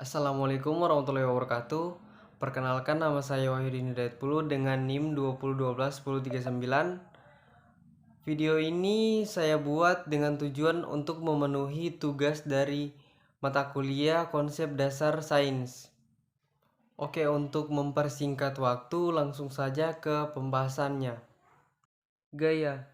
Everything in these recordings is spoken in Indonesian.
Assalamualaikum warahmatullahi wabarakatuh. Perkenalkan, nama saya Wahyudin Hidayatpulu dengan NIM 20121039. Video ini saya buat dengan tujuan untuk memenuhi tugas dari mata kuliah konsep dasar sains. Oke, untuk mempersingkat waktu langsung saja ke pembahasannya. Gaya.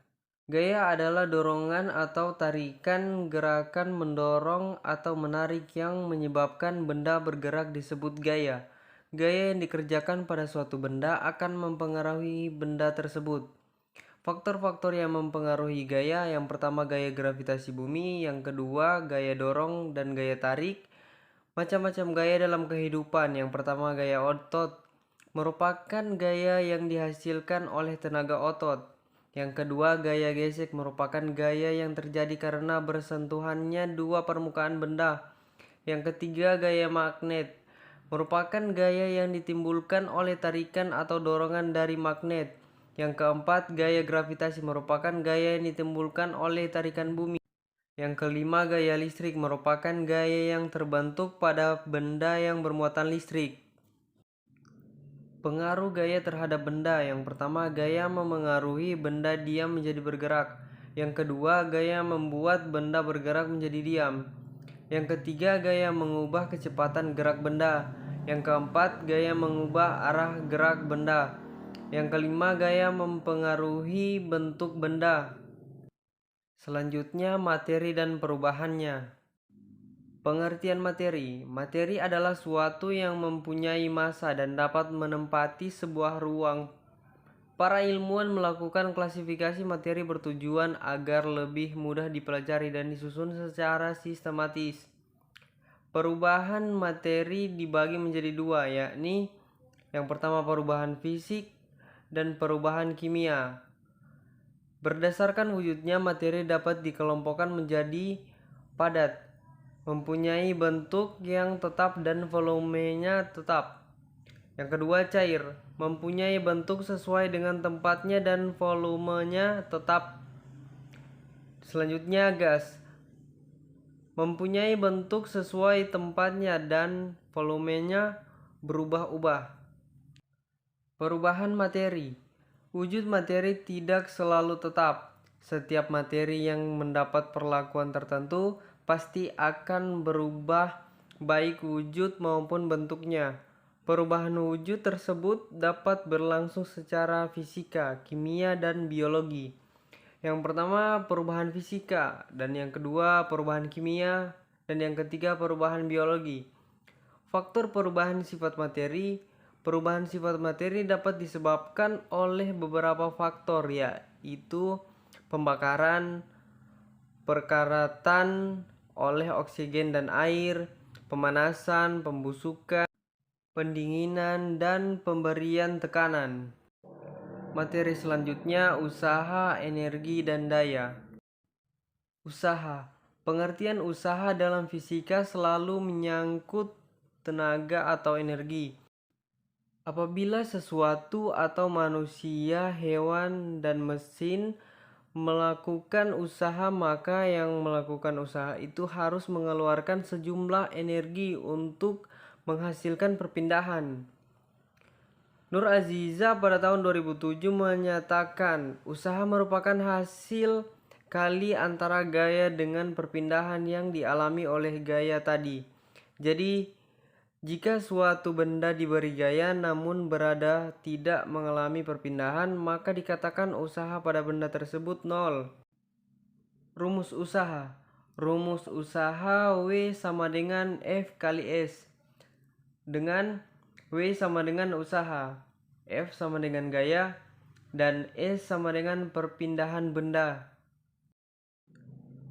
Gaya adalah dorongan atau tarikan, gerakan mendorong atau menarik yang menyebabkan benda bergerak disebut gaya. Gaya yang dikerjakan pada suatu benda akan mempengaruhi benda tersebut. Faktor-faktor yang mempengaruhi gaya, yang pertama gaya gravitasi bumi, yang kedua gaya dorong dan gaya tarik. Macam-macam gaya dalam kehidupan. Yang pertama gaya otot, merupakan gaya yang dihasilkan oleh tenaga otot. Yang kedua gaya gesek, merupakan gaya yang terjadi karena bersentuhannya dua permukaan benda. Yang ketiga gaya magnet, merupakan gaya yang ditimbulkan oleh tarikan atau dorongan dari magnet. Yang keempat gaya gravitasi, merupakan gaya yang ditimbulkan oleh tarikan bumi. Yang kelima gaya listrik, merupakan gaya yang terbentuk pada benda yang bermuatan listrik. Pengaruh gaya terhadap benda. Yang pertama, gaya memengaruhi benda diam menjadi bergerak. Yang kedua, gaya membuat benda bergerak menjadi diam. Yang ketiga, gaya mengubah kecepatan gerak benda. Yang keempat, gaya mengubah arah gerak benda. Yang kelima, gaya mempengaruhi bentuk benda. Selanjutnya, materi dan perubahannya. Pengertian materi. Materi adalah suatu yang mempunyai massa dan dapat menempati sebuah ruang. Para ilmuwan melakukan klasifikasi materi bertujuan agar lebih mudah dipelajari dan disusun secara sistematis. Perubahan materi dibagi menjadi dua, yakni yang pertama perubahan fisik dan perubahan kimia. Berdasarkan wujudnya, materi dapat dikelompokkan menjadi padat, mempunyai bentuk yang tetap dan volumenya tetap. Yang kedua, cair, mempunyai bentuk sesuai dengan tempatnya dan volumenya tetap. Selanjutnya, gas, mempunyai bentuk sesuai tempatnya dan volumenya berubah-ubah. Perubahan materi. Wujud materi tidak selalu tetap. Setiap materi yang mendapat perlakuan tertentu pasti akan berubah, baik wujud maupun bentuknya. Perubahan wujud tersebut dapat berlangsung secara fisika, kimia, dan biologi. Yang pertama perubahan fisika, dan yang kedua perubahan kimia, dan yang ketiga perubahan biologi. Faktor perubahan sifat materi. Perubahan sifat materi dapat disebabkan oleh beberapa faktor, yaitu pembakaran, perkaratan oleh oksigen dan air, pemanasan, pembusukan, pendinginan, dan pemberian tekanan. Materi selanjutnya, usaha, energi, dan daya. Usaha. Pengertian usaha dalam fisika selalu menyangkut tenaga atau energi. Apabila sesuatu atau manusia, hewan, dan mesin melakukan usaha, maka yang melakukan usaha itu harus mengeluarkan sejumlah energi untuk menghasilkan perpindahan. Nur Aziza pada tahun 2007 menyatakan, usaha merupakan hasil kali antara gaya dengan perpindahan yang dialami oleh gaya tadi. Jadi, jika suatu benda diberi gaya namun berada tidak mengalami perpindahan, maka dikatakan usaha pada benda tersebut nol. Rumus usaha. Rumus usaha W sama dengan F kali S, dengan W sama dengan usaha, F sama dengan gaya, dan S sama dengan perpindahan benda.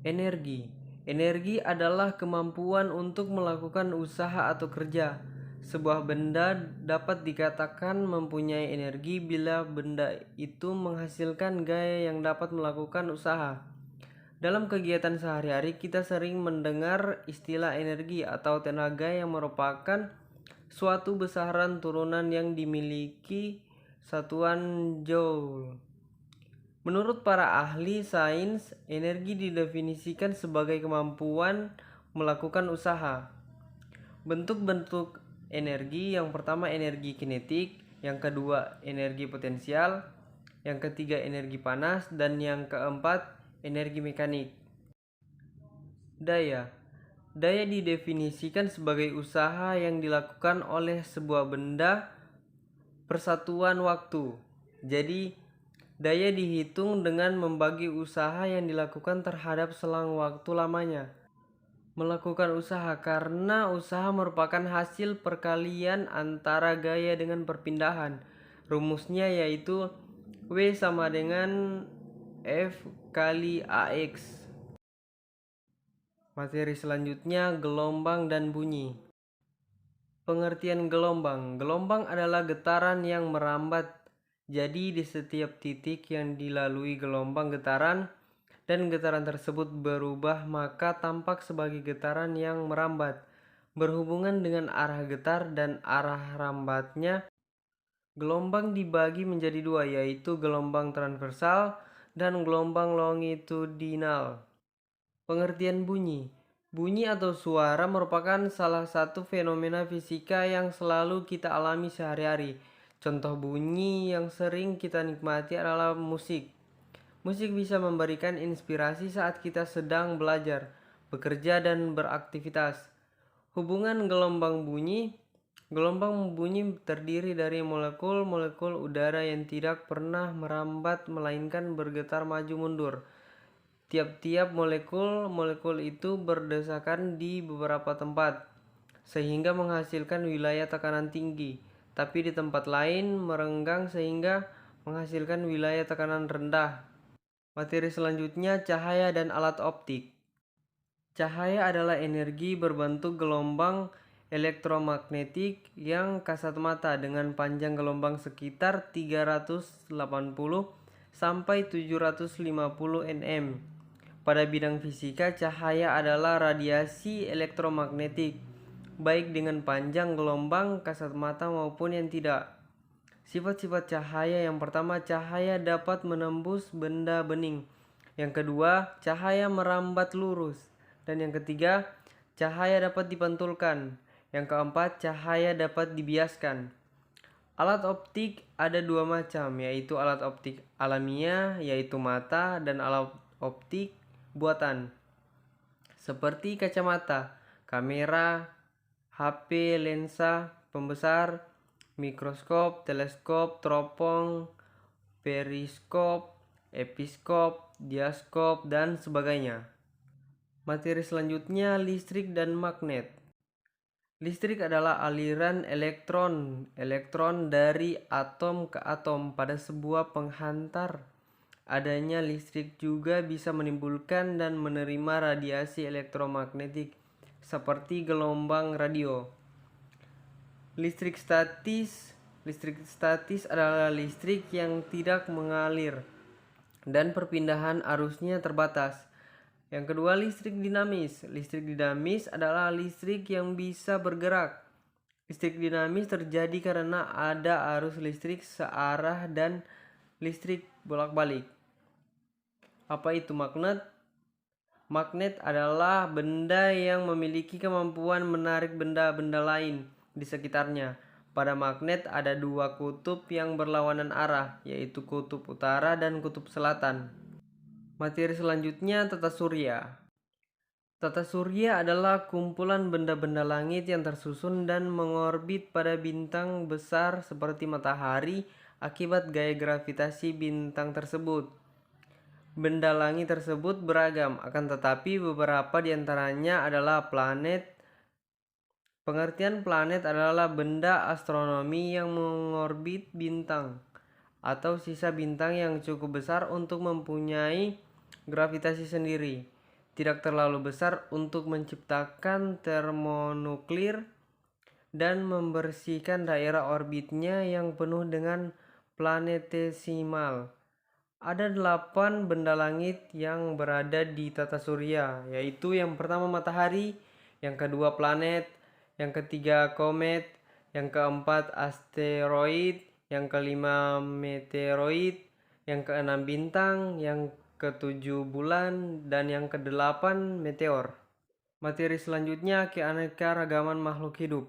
Energi. Energi adalah kemampuan untuk melakukan usaha atau kerja. Sebuah benda dapat dikatakan mempunyai energi bila benda itu menghasilkan gaya yang dapat melakukan usaha. Dalam kegiatan sehari-hari, kita sering mendengar istilah energi atau tenaga yang merupakan suatu besaran turunan yang dimiliki satuan joule. Menurut para ahli sains, energi didefinisikan sebagai kemampuan melakukan usaha. Bentuk-bentuk energi yang pertama energi kinetik, yang kedua energi potensial, yang ketiga energi panas, dan yang keempat energi mekanik. Daya. Daya didefinisikan sebagai usaha yang dilakukan oleh sebuah benda persatuan waktu. Jadi, daya dihitung dengan membagi usaha yang dilakukan terhadap selang waktu lamanya. Melakukan usaha karena usaha merupakan hasil perkalian antara gaya dengan perpindahan. Rumusnya yaitu W sama dengan F kali AX. Materi selanjutnya gelombang dan bunyi. Pengertian gelombang. Gelombang adalah getaran yang merambat. Jadi di setiap titik yang dilalui gelombang getaran dan getaran tersebut berubah, maka tampak sebagai getaran yang merambat. Berhubungan dengan arah getar dan arah rambatnya, gelombang dibagi menjadi dua, yaitu gelombang transversal dan gelombang longitudinal. Pengertian bunyi. Bunyi atau suara merupakan salah satu fenomena fisika yang selalu kita alami sehari-hari. Contoh bunyi yang sering kita nikmati adalah musik. Musik bisa memberikan inspirasi saat kita sedang belajar, bekerja, dan beraktivitas. Hubungan gelombang bunyi. Gelombang bunyi terdiri dari molekul-molekul udara yang tidak pernah merambat melainkan bergetar maju mundur. Tiap-tiap molekul itu berdesakan di beberapa tempat, sehingga menghasilkan wilayah tekanan tinggi, tapi di tempat lain merenggang sehingga menghasilkan wilayah tekanan rendah. Materi selanjutnya cahaya dan alat optik. Cahaya adalah energi berbentuk gelombang elektromagnetik yang kasat mata dengan panjang gelombang sekitar 380 sampai 750 nm. Pada bidang fisika, cahaya adalah radiasi elektromagnetik, baik dengan panjang gelombang kasat mata maupun yang tidak. Sifat-sifat cahaya: yang pertama, cahaya dapat menembus benda bening. Yang kedua, cahaya merambat lurus. Dan yang ketiga, cahaya dapat dipantulkan. Yang keempat, cahaya dapat dibiaskan. Alat optik ada dua macam, yaitu alat optik alamiah, yaitu mata, dan alat optik buatan, seperti kacamata, kamera, HP, lensa pembesar, mikroskop, teleskop, teropong, periskop, episkop, diaskop, dan sebagainya. Materi selanjutnya listrik dan magnet. Listrik adalah aliran elektron dari atom ke atom pada sebuah penghantar. Adanya listrik juga bisa menimbulkan dan menerima radiasi elektromagnetik seperti gelombang radio. Listrik statis adalah listrik yang tidak mengalir dan perpindahan arusnya terbatas. Yang kedua, listrik dinamis. Listrik dinamis adalah listrik yang bisa bergerak. Listrik dinamis terjadi karena ada arus listrik searah dan listrik bolak-balik. Apa itu magnet? Magnet adalah benda yang memiliki kemampuan menarik benda-benda lain di sekitarnya. Pada magnet ada dua kutub yang berlawanan arah, yaitu kutub utara dan kutub selatan. Materi selanjutnya tata surya. Tata surya adalah kumpulan benda-benda langit yang tersusun dan mengorbit pada bintang besar seperti matahari akibat gaya gravitasi bintang tersebut. Benda langit tersebut beragam, akan tetapi beberapa di antaranya adalah planet. Pengertian planet adalah benda astronomi yang mengorbit bintang atau sisa bintang yang cukup besar untuk mempunyai gravitasi sendiri, tidak terlalu besar untuk menciptakan termonuklir, dan membersihkan daerah orbitnya yang penuh dengan planetesimal. Ada 8 benda langit yang berada di tata surya, yaitu yang pertama matahari, yang kedua planet, yang ketiga komet, yang keempat asteroid, yang kelima meteoroid, yang keenam bintang, yang ketujuh bulan, dan yang kedelapan meteor. Materi selanjutnya, keanekaragaman makhluk hidup.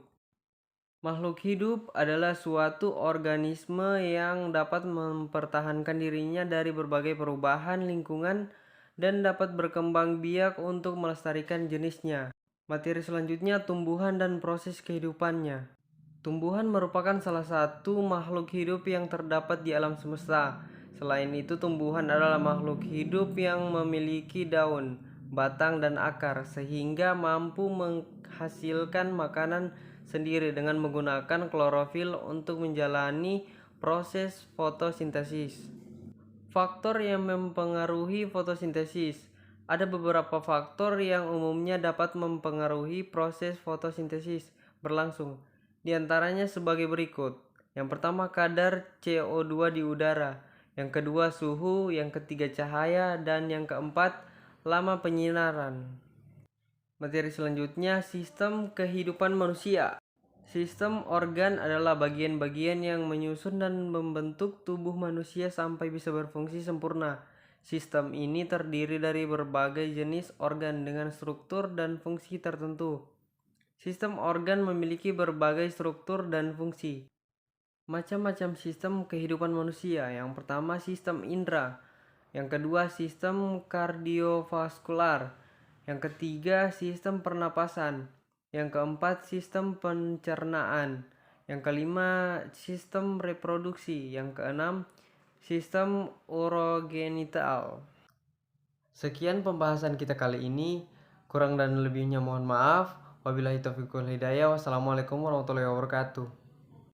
Makhluk hidup adalah suatu organisme yang dapat mempertahankan dirinya dari berbagai perubahan lingkungan dan dapat berkembang biak untuk melestarikan jenisnya. Materi selanjutnya, tumbuhan dan proses kehidupannya. Tumbuhan merupakan salah satu makhluk hidup yang terdapat di alam semesta. Selain itu, tumbuhan adalah makhluk hidup yang memiliki daun, batang, dan akar, sehingga mampu menghasilkan makanan sendiri dengan menggunakan klorofil untuk menjalani proses fotosintesis. Faktor yang mempengaruhi fotosintesis. Ada beberapa faktor yang umumnya dapat mempengaruhi proses fotosintesis berlangsung. Di antaranya sebagai berikut. Yang pertama, kadar CO2 di udara. Yang kedua, suhu. Yang ketiga, cahaya. Dan yang keempat, lama penyinaran. Materi selanjutnya, sistem kehidupan manusia. Sistem organ adalah bagian-bagian yang menyusun dan membentuk tubuh manusia sampai bisa berfungsi sempurna. Sistem ini terdiri dari berbagai jenis organ dengan struktur dan fungsi tertentu. Sistem organ memiliki berbagai struktur dan fungsi. Macam-macam sistem kehidupan manusia. Yang pertama, sistem indera. Yang kedua, sistem kardiovaskular. Yang ketiga, sistem pernapasan. Yang keempat, sistem pencernaan. Yang kelima, sistem reproduksi. Yang keenam, sistem urogenital. Sekian pembahasan kita kali ini. Kurang dan lebihnya mohon maaf. Wabillahi taufiq wal hidayah. Wassalamualaikum warahmatullahi wabarakatuh.